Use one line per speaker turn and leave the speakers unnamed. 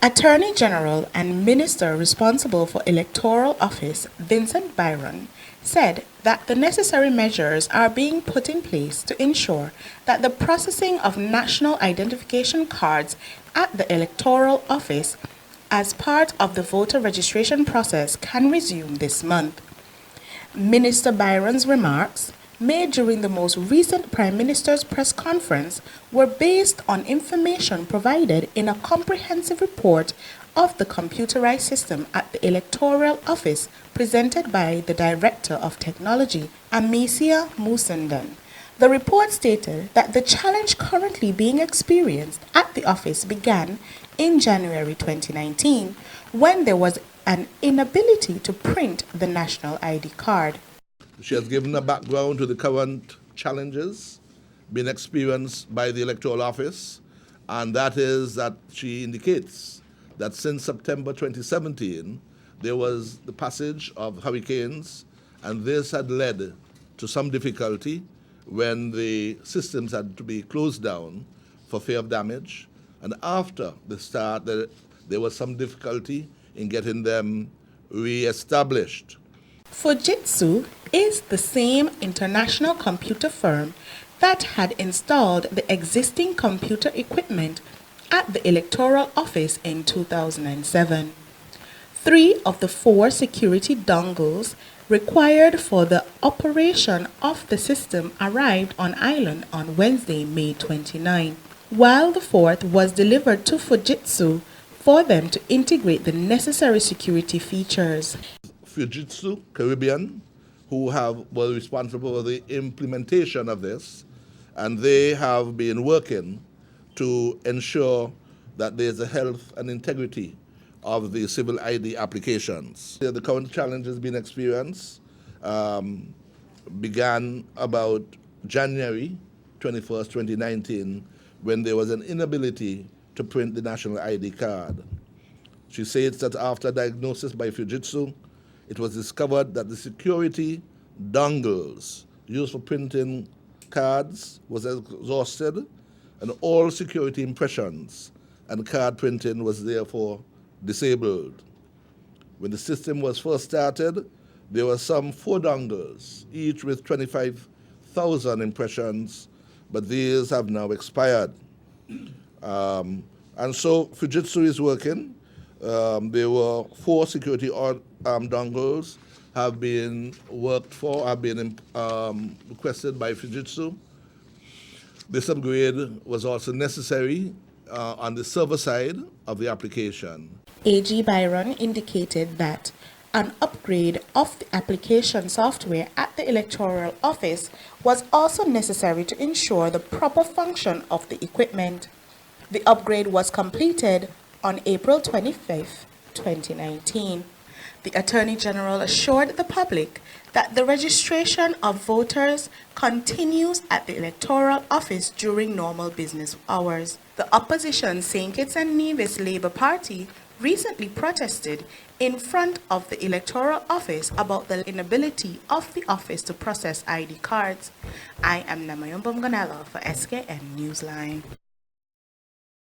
Attorney General and Minister responsible for Electoral Office, Vincent Byron, said that the necessary measures are being put in place to ensure that the processing of national identification cards at the Electoral Office as part of the voter registration process can resume this month. Minister Byron's remarks, made during the most recent Prime Minister's press conference, were based on information provided in a comprehensive report of the computerized system at the Electoral Office presented by the Director of Technology, Amicia Musundan. The report stated that the challenge currently being experienced at the office began in January 2019, when there was an inability to print the national ID card.
She has given a background to the current challenges being experienced by the Electoral Office, and that is that she indicates that since September 2017, there was the passage of hurricanes, and this had led to some difficulty when the systems had to be closed down for fear of damage. And after the start, there was some difficulty in getting them re-established.
Fujitsu is the same international computer firm that had installed the existing computer equipment at the Electoral Office in 2007. 3 of the 4 security dongles required for the operation of the system arrived on island on Wednesday, May 29, while the 4th was delivered to Fujitsu for them to integrate the necessary security features.
Fujitsu Caribbean, who were responsible for the implementation of this, and they have been working to ensure that there's a health and integrity of the civil ID applications. The current challenges being experienced began about January 21st, 2019, when there was an inability to print the national ID card. She says that after diagnosis by Fujitsu, it was discovered that the security dongles used for printing cards was exhausted, and all security impressions and card printing was therefore disabled. When the system was first started, there were some 4 dongles, each with 25,000 impressions, but these have now expired. And so Fujitsu is working. There were 4 security dongles have been requested by Fujitsu. This upgrade was also necessary on the server side of the application.
AG Byron indicated that an upgrade of the application software at the Electoral Office was also necessary to ensure the proper function of the equipment. The upgrade was completed on April 25, 2019. The Attorney General assured the public that the registration of voters continues at the Electoral Office during normal business hours. The opposition St. Kitts and Nevis Labour Party recently protested in front of the Electoral Office about the inability of the office to process ID cards. I am Namayom Bumganello for SKN Newsline.